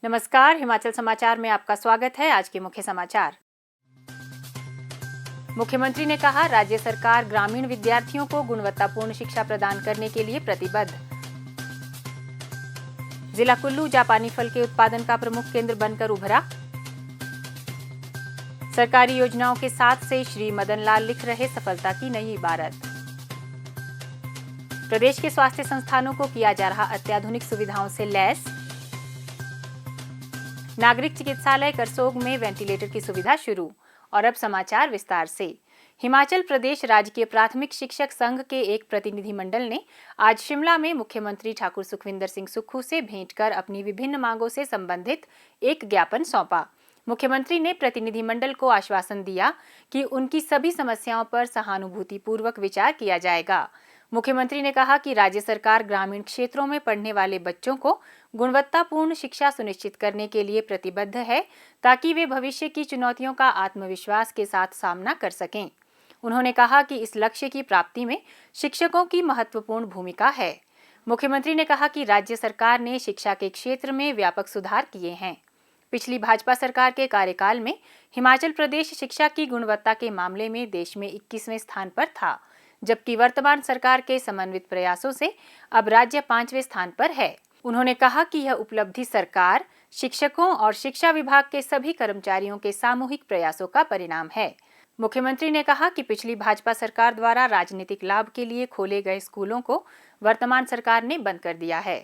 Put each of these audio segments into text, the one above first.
नमस्कार, हिमाचल समाचार में आपका स्वागत है। आज के मुख्य समाचार। मुख्यमंत्री ने कहा, राज्य सरकार ग्रामीण विद्यार्थियों को गुणवत्तापूर्ण शिक्षा प्रदान करने के लिए प्रतिबद्ध। जिला कुल्लू जापानी फल के उत्पादन का प्रमुख केंद्र बनकर उभरा। सरकारी योजनाओं के साथ से श्री मदन लाल लिख रहे सफलता की नई इबारत। प्रदेश के स्वास्थ्य संस्थानों को किया जा रहा अत्याधुनिक सुविधाओं से लैस। नागरिक चिकित्सालय करसोग में वेंटिलेटर की सुविधा शुरू। और अब समाचार विस्तार से। हिमाचल प्रदेश राजकीय प्राथमिक शिक्षक संघ के एक प्रतिनिधिमंडल ने आज शिमला में मुख्यमंत्री ठाकुर सुखविंदर सिंह सुक्खू से भेंट कर अपनी विभिन्न मांगों से संबंधित एक ज्ञापन सौंपा। मुख्यमंत्री ने प्रतिनिधिमंडल को आश्वासन दिया कि उनकी सभी समस्याओं पर सहानुभूतिपूर्वक विचार किया जाएगा। मुख्यमंत्री ने कहा कि राज्य सरकार ग्रामीण क्षेत्रों में पढ़ने वाले बच्चों को गुणवत्तापूर्ण शिक्षा सुनिश्चित करने के लिए प्रतिबद्ध है, ताकि वे भविष्य की चुनौतियों का आत्मविश्वास के साथ सामना कर सकें। उन्होंने कहा कि इस लक्ष्य की प्राप्ति में शिक्षकों की महत्वपूर्ण भूमिका है। मुख्यमंत्री ने कहा कि राज्य सरकार ने शिक्षा के क्षेत्र में व्यापक सुधार किए हैं। पिछली भाजपा सरकार के कार्यकाल में हिमाचल प्रदेश शिक्षा की गुणवत्ता के मामले में देश में 21वें स्थान पर था, जबकि वर्तमान सरकार के समन्वित प्रयासों से अब राज्य 5वें स्थान पर है। उन्होंने कहा कि यह उपलब्धि सरकार, शिक्षकों और शिक्षा विभाग के सभी कर्मचारियों के सामूहिक प्रयासों का परिणाम है। मुख्यमंत्री ने कहा कि पिछली भाजपा सरकार द्वारा राजनीतिक लाभ के लिए खोले गए स्कूलों को वर्तमान सरकार ने बंद कर दिया है।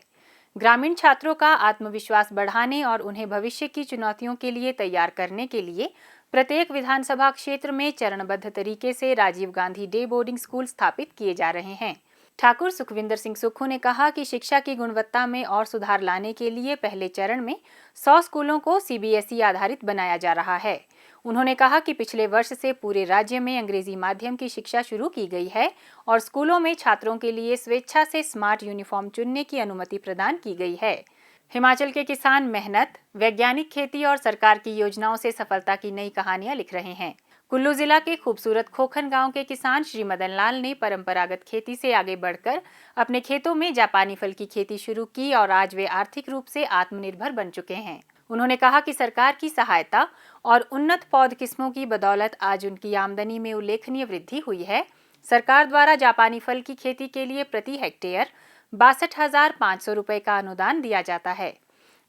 ग्रामीण छात्रों का आत्मविश्वास बढ़ाने और उन्हें भविष्य की चुनौतियों के लिए तैयार करने के लिए प्रत्येक विधानसभा क्षेत्र में चरणबद्ध तरीके से Rajiv Gandhi day boarding school स्थापित किए जा रहे हैं। ठाकुर सुखविंदर सिंह सुक्खू ने कहा कि शिक्षा की गुणवत्ता में और सुधार लाने के लिए पहले चरण में 100 स्कूलों को सीबीएसई आधारित बनाया जा रहा है। उन्होंने कहा कि पिछले वर्ष से पूरे राज्य में अंग्रेजी माध्यम की शिक्षा शुरू की गई है और स्कूलों में छात्रों के लिए स्वेच्छा से स्मार्ट यूनिफॉर्म चुनने की अनुमति प्रदान की गई है। हिमाचल के किसान मेहनत, वैज्ञानिक खेती और सरकार की योजनाओं से सफलता की नई कहानियां लिख रहे हैं। कुल्लू जिला के खूबसूरत खोखन गांव के किसान श्री मदन लाल ने परंपरागत खेती से आगे बढ़कर अपने खेतों में जापानी फल की खेती शुरू की और आज वे आर्थिक रूप से आत्मनिर्भर बन चुके हैं। उन्होंने कहा कि सरकार की सहायता और उन्नत पौध किस्मों की बदौलत आज उनकी आमदनी में उल्लेखनीय वृद्धि हुई है। सरकार द्वारा जापानी फल की खेती के लिए प्रति हेक्टेयर 62,500 रुपए का अनुदान दिया जाता है।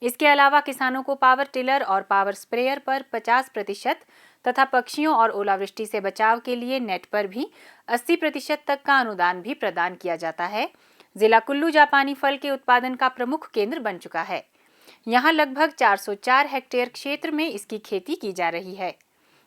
इसके अलावा किसानों को पावर टिलर और पावर स्प्रेयर पर 50% तथा पक्षियों और ओलावृष्टि से बचाव के लिए नेट पर भी 80% तक का अनुदान भी प्रदान किया जाता है। जिला कुल्लू जापानी फल के उत्पादन का प्रमुख केंद्र बन चुका है। यहाँ लगभग 404 हेक्टेयर क्षेत्र में इसकी खेती की जा रही है।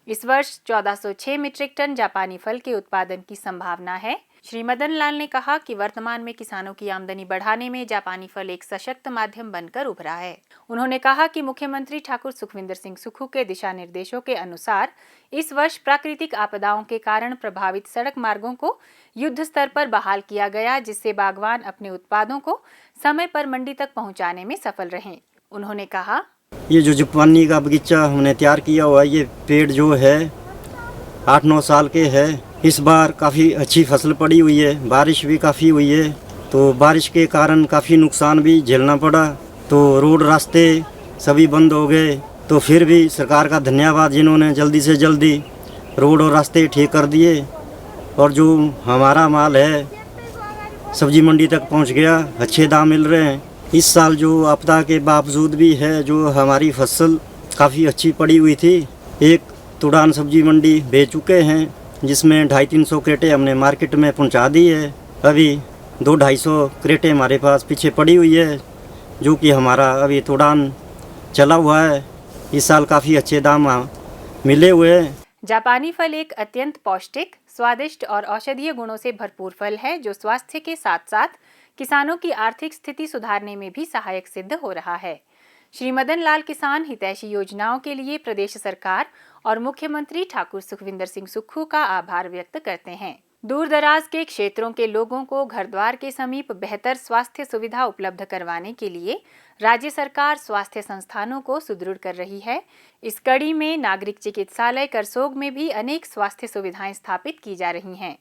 इस वर्ष 1406 मीट्रिक टन जापानी फल के उत्पादन की संभावना है। श्री मदन लाल ने कहा कि वर्तमान में किसानों की आमदनी बढ़ाने में जापानी फल एक सशक्त माध्यम बनकर उभरा है। उन्होंने कहा कि मुख्यमंत्री ठाकुर सुखविंदर सिंह सुक्खू के दिशा निर्देशों के अनुसार इस वर्ष प्राकृतिक आपदाओं के कारण प्रभावित सड़क मार्गों को युद्ध स्तर पर बहाल किया गया, जिससे बागवान अपने उत्पादों को समय पर मंडी तक पहुँचाने में सफल रहे। उन्होंने कहा, ये जो जापानी का बगीचा हमने तैयार किया हुआ है, ये पेड़ जो है 8-9 साल के है। इस बार काफ़ी अच्छी फसल पड़ी हुई है, बारिश भी काफ़ी हुई है, तो बारिश के कारण काफ़ी नुकसान भी झेलना पड़ा। तो रोड रास्ते सभी बंद हो गए, तो फिर भी सरकार का धन्यवाद, जिन्होंने जल्दी से जल्दी रोड और रास्ते ठीक कर दिए और जो हमारा माल है सब्जी मंडी तक पहुंच गया, अच्छे दाम मिल रहे हैं। इस साल जो आपदा के बावजूद भी है, जो हमारी फसल काफ़ी अच्छी पड़ी हुई थी। एक तुड़ान सब्जी मंडी बेच चुके हैं, जिसमें 250-300 क्रेटें हमने मार्केट में पहुंचा दी है। अभी 200-250 क्रेटें हमारे पास पीछे पड़ी हुई है, जो कि हमारा अभी तुड़ान चला हुआ है। इस साल काफ़ी अच्छे दाम मिले हुए हैं। जापानी फल एक अत्यंत पौष्टिक, स्वादिष्ट और औषधीय गुणों से भरपूर फल है, जो स्वास्थ्य के साथ साथ किसानों की आर्थिक स्थिति सुधारने में भी सहायक सिद्ध हो रहा है। श्री मदन लाल किसान हितैषी योजनाओं के लिए प्रदेश सरकार और मुख्यमंत्री ठाकुर सुखविंदर सिंह सुक्खू का आभार व्यक्त करते हैं। दूर दराज के क्षेत्रों के लोगों को घर द्वार के समीप बेहतर स्वास्थ्य सुविधा उपलब्ध करवाने के लिए राज्य सरकार स्वास्थ्य संस्थानों को सुदृढ़ कर रही है। इस कड़ी में नागरिक चिकित्सालय करसोग में भी अनेक स्वास्थ्य सुविधाएं स्थापित की जा रही हैं।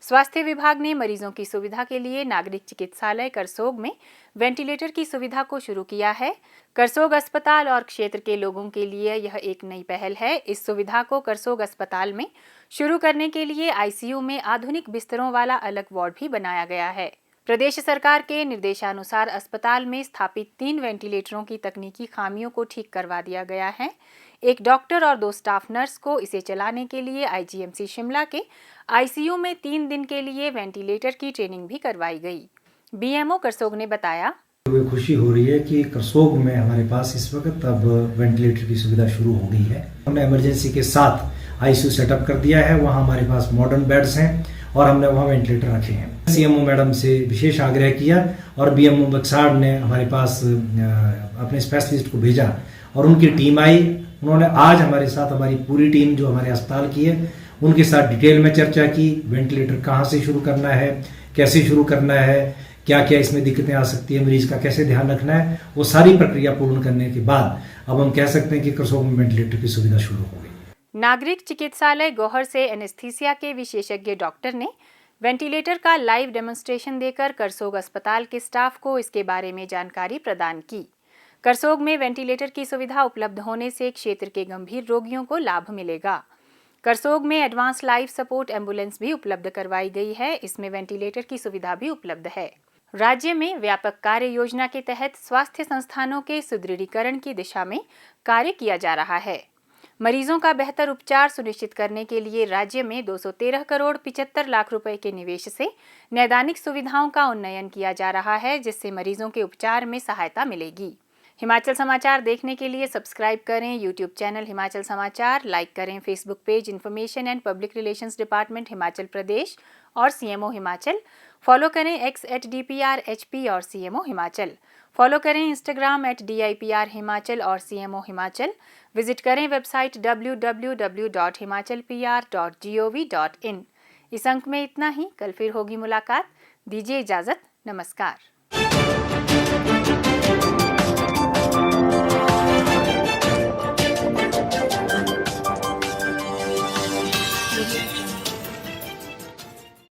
स्वास्थ्य विभाग ने मरीजों की सुविधा के लिए नागरिक चिकित्सालय करसोग में वेंटिलेटर की सुविधा को शुरू किया है। करसोग अस्पताल और क्षेत्र के लोगों के लिए यह एक नई पहल है। इस सुविधा को करसोग अस्पताल में शुरू करने के लिए आईसीयू में आधुनिक बिस्तरों वाला अलग वार्ड भी बनाया गया है। प्रदेश सरकार के निर्देशानुसार अस्पताल में स्थापित 3 वेंटिलेटरों की तकनीकी खामियों को ठीक करवा दिया गया है। एक डॉक्टर और 2 स्टाफ नर्स को इसे चलाने के लिए आईजीएमसी शिमला के आईसीयू में 3 दिन के लिए वेंटिलेटर की ट्रेनिंग भी करवाई गई। बीएमओ करसोग ने बताया, हमें खुशी हो रही है कि करसोग में हमारे पास इस वक्त अब वेंटिलेटर की सुविधा शुरू हो गई है। हमने इमरजेंसी के साथ आईसीयू सेटअप कर दिया है। वहाँ हमारे पास मॉडर्न बेड्स हैं और हमने वहाँ वेंटिलेटर रखे हैं। सीएमओ मैडम से विशेष आग्रह किया और बीएमओ बक्साड़ ने हमारे पास अपने स्पेशलिस्ट को भेजा और उनकी टीम आई। उन्होंने आज हमारे साथ हमारी पूरी टीम जो हमारे अस्पताल की है उनके साथ डिटेल में चर्चा की। वेंटिलेटर कहाँ से शुरू करना है, कैसे शुरू करना है, क्या क्या इसमें दिक्कतें आ सकती है, मरीज का कैसे ध्यान रखना है, वो सारी प्रक्रिया पूर्ण करने के बाद अब हम कह सकते हैं कि करसोग में वेंटिलेटर की सुविधा शुरू हो गई। नागरिक चिकित्सालय गौहर से एनेस्थीसिया के विशेषज्ञ डॉक्टर ने वेंटिलेटर का लाइव डेमोन्स्ट्रेशन देकर करसोग अस्पताल के स्टाफ को इसके बारे में जानकारी प्रदान की। करसोग में वेंटिलेटर की सुविधा उपलब्ध होने से क्षेत्र के गंभीर रोगियों को लाभ मिलेगा। करसोग में एडवांस लाइफ सपोर्ट एम्बुलेंस भी उपलब्ध करवाई गई है। इसमें वेंटिलेटर की सुविधा भी उपलब्ध है। राज्य में व्यापक कार्य योजना के तहत स्वास्थ्य संस्थानों के सुदृढ़ीकरण की दिशा में कार्य किया जा रहा है। मरीजों का बेहतर उपचार सुनिश्चित करने के लिए राज्य में 213 करोड़ 75 लाख रुपए के निवेश से नैदानिक सुविधाओं का उन्नयन किया जा रहा है, जिससे मरीजों के उपचार में सहायता मिलेगी। हिमाचल समाचार देखने के लिए सब्सक्राइब करें यूट्यूब चैनल हिमाचल समाचार, लाइक करें Facebook page information and public relations department Himachal Pradesh और सीएमओ हिमाचल, फॉलो करें x@DPRHP और सीएमओ हिमाचल, फॉलो करें इंस्टाग्राम @DIPR हिमाचल और सीएमओ हिमाचल, विजिट करें वेबसाइट www.himachalpr.gov.in। इस अंक में इतना ही, कल फिर होगी मुलाकात। दीजिए इजाजत, नमस्कार।